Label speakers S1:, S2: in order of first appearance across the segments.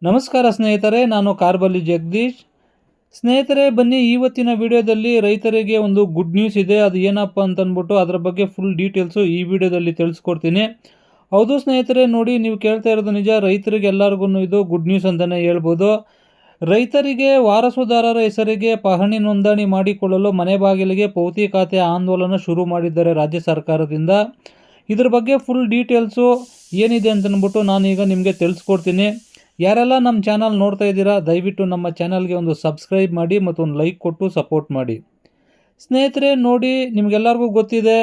S1: ನಮಸ್ಕಾರ ಸ್ನೇಹಿತರೆ, ನಾನು ಕಾರ್ಬಲ್ಲಿ ಜಗದೀಶ್. ಸ್ನೇಹಿತರೆ, ಬನ್ನಿ ಇವತ್ತಿನ ವಿಡಿಯೋದಲ್ಲಿ ರೈತರಿಗೆ ಒಂದು ಗುಡ್ ನ್ಯೂಸ್ ಇದೆ. ಅದು ಏನಪ್ಪ ಅಂತಂದ್ಬಿಟ್ಟು ಅದರ ಬಗ್ಗೆ ಫುಲ್ ಡೀಟೇಲ್ಸು ಈ ವಿಡಿಯೋದಲ್ಲಿ ತಿಳಿಸ್ಕೊಡ್ತೀನಿ. ಹೌದು ಸ್ನೇಹಿತರೆ, ನೋಡಿ, ನೀವು ಕೇಳ್ತಾ ಇರೋದು ನಿಜ. ರೈತರಿಗೆ ಎಲ್ಲರಿಗೂ ಇದು ಗುಡ್ ನ್ಯೂಸ್ ಅಂತಲೇ ಹೇಳ್ಬೋದು. ರೈತರಿಗೆ ವಾರಸುದಾರರ ಹೆಸರಿಗೆ ಪಹಣಿ ನೋಂದಣಿ ಮಾಡಿಕೊಳ್ಳಲು ಮನೆ ಬಾಗಿಲಿಗೆ ಪೌತಿ ಖಾತೆ ಆಂದೋಲನ ಶುರು ಮಾಡಿದ್ದಾರೆ ರಾಜ್ಯ ಸರ್ಕಾರದಿಂದ. ಇದ್ರ ಬಗ್ಗೆ ಫುಲ್ ಡೀಟೇಲ್ಸು ಏನಿದೆ ಅಂತಂದ್ಬಿಟ್ಟು ನಾನೀಗ ನಿಮಗೆ ತಿಳಿಸ್ಕೊಡ್ತೀನಿ. ಯಾರೆಲ್ಲ ನಮ್ಮ ಚಾನಲ್ ನೋಡ್ತಾ ಇದ್ದೀರಾ, ದಯವಿಟ್ಟು ನಮ್ಮ ಚಾನಲ್ಗೆ ಒಂದು ಸಬ್ಸ್ಕ್ರೈಬ್ ಮಾಡಿ ಮತ್ತು ಒಂದು ಲೈಕ್ ಕೊಟ್ಟು ಸಪೋರ್ಟ್ ಮಾಡಿ. ಸ್ನೇಹಿತರೆ, ನೋಡಿ, ನಿಮಗೆಲ್ಲರಿಗೂ ಗೊತ್ತಿದೆ,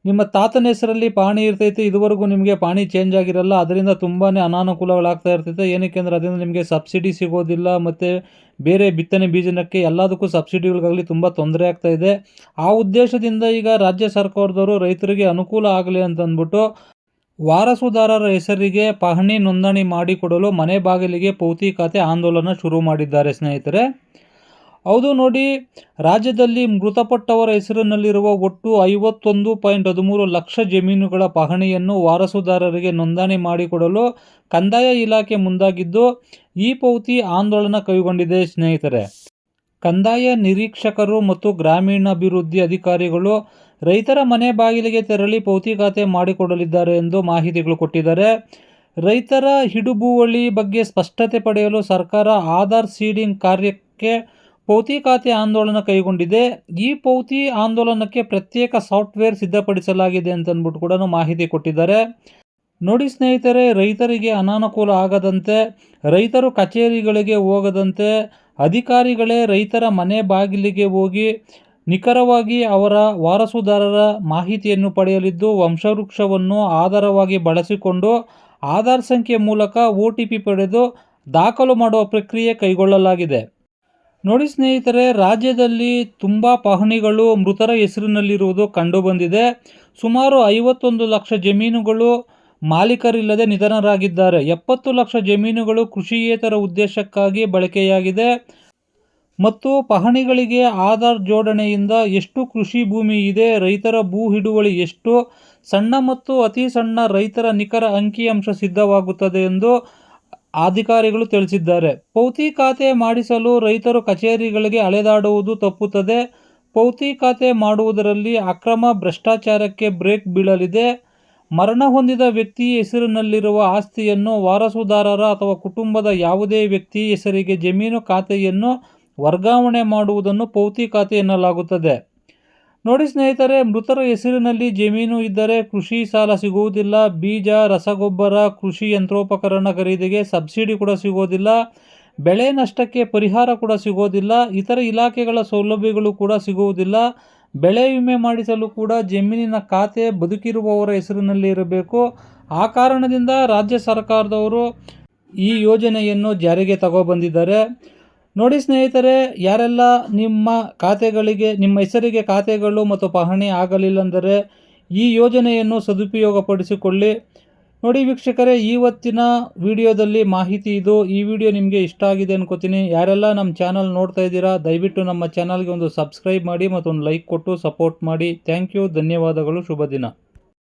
S1: ನಿಮ್ಮ ತಾತನ ಹೆಸರಲ್ಲಿ ಪಾಣಿ ಇರ್ತೈತೆ. ಇದುವರೆಗೂ ನಿಮಗೆ ಪಾಣಿ ಚೇಂಜ್ ಆಗಿರಲ್ಲ. ಅದರಿಂದ ತುಂಬಾ ಅನಾನುಕೂಲಗಳಾಗ್ತಾ ಇರ್ತೈತೆ. ಏನಕ್ಕೆ ಅಂದರೆ ಅದರಿಂದ ನಿಮಗೆ ಸಬ್ಸಿಡಿ ಸಿಗೋದಿಲ್ಲ, ಮತ್ತು ಬೇರೆ ಬಿತ್ತನೆ ಬೀಜನಕ್ಕೆ ಎಲ್ಲದಕ್ಕೂ ಸಬ್ಸಿಡಿಗಳಿಗಾಗಲಿ ತುಂಬ ತೊಂದರೆ ಆಗ್ತಾ ಇದೆ. ಆ ಉದ್ದೇಶದಿಂದ ಈಗ ರಾಜ್ಯ ಸರ್ಕಾರದವರು ರೈತರಿಗೆ ಅನುಕೂಲ ಆಗಲಿ ಅಂತಂದ್ಬಿಟ್ಟು ವಾರಸುದಾರರ ಹೆಸರಿಗೆ ಪಹಣಿ ನೋಂದಣಿ ಮಾಡಿಕೊಡಲು ಮನೆ ಬಾಗಿಲಿಗೆ ಪೌತಿ ಖಾತೆ ಆಂದೋಲನ ಶುರು ಮಾಡಿದ್ದಾರೆ ಸ್ನೇಹಿತರೆ. ಹೌದು ನೋಡಿ, ರಾಜ್ಯದಲ್ಲಿ ಮೃತಪಟ್ಟವರ ಹೆಸರಿನಲ್ಲಿರುವ ಒಟ್ಟು 51.13 ಲಕ್ಷ ಜಮೀನುಗಳ ಪಹಣಿಯನ್ನು ವಾರಸುದಾರರಿಗೆ ನೋಂದಣಿ ಮಾಡಿಕೊಡಲು ಕಂದಾಯ ಇಲಾಖೆ ಮುಂದಾಗಿದ್ದು ಈ ಪೌತಿ ಆಂದೋಲನ ಕೈಗೊಂಡಿದೆ ಸ್ನೇಹಿತರೆ. ಕಂದಾಯ ನಿರೀಕ್ಷಕರು ಮತ್ತು ಗ್ರಾಮೀಣಾಭಿವೃದ್ಧಿ ಅಧಿಕಾರಿಗಳು ರೈತರ ಮನೆ ಬಾಗಿಲಿಗೆ ತೆರಳಿ ಪೌತಿ ಖಾತೆ ಮಾಡಿಕೊಡಲಿದ್ದಾರೆ ಎಂದು ಮಾಹಿತಿಗಳು ಕೊಟ್ಟಿದ್ದಾರೆ. ರೈತರ ಹಿಡುಭುವಳಿ ಬಗ್ಗೆ ಸ್ಪಷ್ಟತೆ ಪಡೆಯಲು ಸರ್ಕಾರ ಆಧಾರ್ ಸೀಡಿಂಗ್ ಕಾರ್ಯಕ್ಕೆ ಪೌತಿ ಖಾತೆ ಆಂದೋಲನ ಕೈಗೊಂಡಿದೆ. ಈ ಪೌತಿ ಆಂದೋಲನಕ್ಕೆ ಪ್ರತ್ಯೇಕ ಸಾಫ್ಟ್ವೇರ್ ಸಿದ್ಧಪಡಿಸಲಾಗಿದೆ ಅಂತಂದ್ಬಿಟ್ಟು ಕೂಡ ಮಾಹಿತಿ ಕೊಟ್ಟಿದ್ದಾರೆ. ನೋಡಿ ಸ್ನೇಹಿತರೆ, ರೈತರಿಗೆ ಅನಾನುಕೂಲ ಆಗದಂತೆ, ರೈತರು ಕಚೇರಿಗಳಿಗೆ ಹೋಗದಂತೆ ಅಧಿಕಾರಿಗಳೇ ರೈತರ ಮನೆ ಬಾಗಿಲಿಗೆ ಹೋಗಿ ನಿಖರವಾಗಿ ಅವರ ವಾರಸುದಾರರ ಮಾಹಿತಿಯನ್ನು ಪಡೆಯಲಿದ್ದು, ವಂಶವೃಕ್ಷವನ್ನು ಆಧಾರವಾಗಿ ಬಳಸಿಕೊಂಡು ಆಧಾರ್ ಸಂಖ್ಯೆ ಮೂಲಕ OTP ಪಡೆದು ದಾಖಲು ಮಾಡುವ ಪ್ರಕ್ರಿಯೆ ಕೈಗೊಳ್ಳಲಾಗಿದೆ. ನೋಡಿ ಸ್ನೇಹಿತರೆ, ರಾಜ್ಯದಲ್ಲಿ ತುಂಬ ಪಹಣಿಗಳು ಮೃತರ ಹೆಸರಿನಲ್ಲಿರುವುದು ಕಂಡುಬಂದಿದೆ. ಸುಮಾರು 51 ಲಕ್ಷ ಜಮೀನುಗಳು ಮಾಲೀಕರಿಲ್ಲದೆ ನಿಧನರಾಗಿದ್ದಾರೆ. 70 ಲಕ್ಷ ಜಮೀನುಗಳು ಕೃಷಿಯೇತರ ಉದ್ದೇಶಕ್ಕಾಗಿ ಬಳಕೆಯಾಗಿದೆ. ಮತ್ತು ಪಹಣಿಗಳಿಗೆ ಆಧಾರ್ ಜೋಡಣೆಯಿಂದ ಎಷ್ಟು ಕೃಷಿ ಭೂಮಿ ಇದೆ, ರೈತರ ಭೂ ಹಿಡುವಳಿ ಎಷ್ಟು, ಸಣ್ಣ ಮತ್ತು ಅತಿ ಸಣ್ಣ ರೈತರ ನಿಖರ ಅಂಕಿಅಂಶ ಸಿದ್ಧವಾಗುತ್ತದೆ ಎಂದು ಅಧಿಕಾರಿಗಳು ತಿಳಿಸಿದ್ದಾರೆ. ಪೌತಿ ಖಾತೆ ಮಾಡಿಸಲು ರೈತರು ಕಚೇರಿಗಳಿಗೆ ಅಲೆದಾಡುವುದು ತಪ್ಪುತ್ತದೆ. ಪೌತಿ ಖಾತೆ ಮಾಡುವುದರಲ್ಲಿ ಅಕ್ರಮ, ಭ್ರಷ್ಟಾಚಾರಕ್ಕೆ ಬ್ರೇಕ್ ಬೀಳಲಿದೆ. ಮರಣ ಹೊಂದಿದ ವ್ಯಕ್ತಿ ಹೆಸರಿನಲ್ಲಿರುವ ಆಸ್ತಿಯನ್ನು ವಾರಸುದಾರರ ಅಥವಾ ಕುಟುಂಬದ ಯಾವುದೇ ವ್ಯಕ್ತಿ ಹೆಸರಿಗೆ ಜಮೀನು ಖಾತೆಯನ್ನು ವರ್ಗಾವಣೆ ಮಾಡುವುದನ್ನು ಪೌತಿ ಖಾತೆ ಎನ್ನಲಾಗುತ್ತದೆ. ನೋಡಿ ಸ್ನೇಹಿತರೆ, ಮೃತರ ಹೆಸರಿನಲ್ಲಿ ಜಮೀನು ಇದ್ದರೆ ಕೃಷಿ ಸಾಲ ಸಿಗುವುದಿಲ್ಲ. ಬೀಜ, ರಸಗೊಬ್ಬರ, ಕೃಷಿ ಯಂತ್ರೋಪಕರಣ ಖರೀದಿಗೆ ಸಬ್ಸಿಡಿ ಕೂಡ ಸಿಗೋದಿಲ್ಲ. ಬೆಳೆ ನಷ್ಟಕ್ಕೆ ಪರಿಹಾರ ಕೂಡ ಸಿಗೋದಿಲ್ಲ. ಇತರ ಇಲಾಖೆಗಳ ಸೌಲಭ್ಯಗಳು ಕೂಡ ಸಿಗುವುದಿಲ್ಲ. ಬೆಳೆ ವಿಮೆ ಮಾಡಿಸಲು ಕೂಡ ಜಮೀನಿನ ಖಾತೆ ಬದುಕಿರುವವರ ಹೆಸರಿನಲ್ಲಿ ಇರಬೇಕು. ಆ ಕಾರಣದಿಂದ ರಾಜ್ಯ ಸರ್ಕಾರದವರು ಈ ಯೋಜನೆಯನ್ನು ಜಾರಿಗೆ ತಗೊಬಂದಿದ್ದಾರೆ. ನೋಡಿ ಸ್ನೇಹಿತರೆ, ಯಾರೆಲ್ಲ ನಿಮ್ಮ ಖಾತೆಗಳಿಗೆ, ನಿಮ್ಮ ಹೆಸರಿಗೆ ಖಾತೆಗಳು ಮತ್ತು ಪಹಣಿ ಆಗಲಿಲ್ಲಂದರೆ ಈ ಯೋಜನೆಯನ್ನು ಸದುಪಯೋಗಪಡಿಸಿಕೊಳ್ಳಿ. ನೋಡಿ ವೀಕ್ಷಕರೇ, ಇವತ್ತಿನ ವಿಡಿಯೋದಲ್ಲಿ ಮಾಹಿತಿ ಇದು. ಈ ವಿಡಿಯೋ ನಿಮಗೆ ಇಷ್ಟ ಆಗಿದೆ ಅನ್ಕೋತೀನಿ. ಯಾರೆಲ್ಲ ನಮ್ಮ ಚಾನಲ್ ನೋಡ್ತಾ ಇದ್ದೀರಾ, ದಯವಿಟ್ಟು ನಮ್ಮ ಚಾನಲ್ಗೆ ಒಂದು ಸಬ್ಸ್ಕ್ರೈಬ್ ಮಾಡಿ ಮತ್ತು ಒಂದು ಲೈಕ್ ಕೊಟ್ಟು ಸಪೋರ್ಟ್ ಮಾಡಿ. ಥ್ಯಾಂಕ್ ಯು, ಧನ್ಯವಾದಗಳು, ಶುಭ ದಿನ.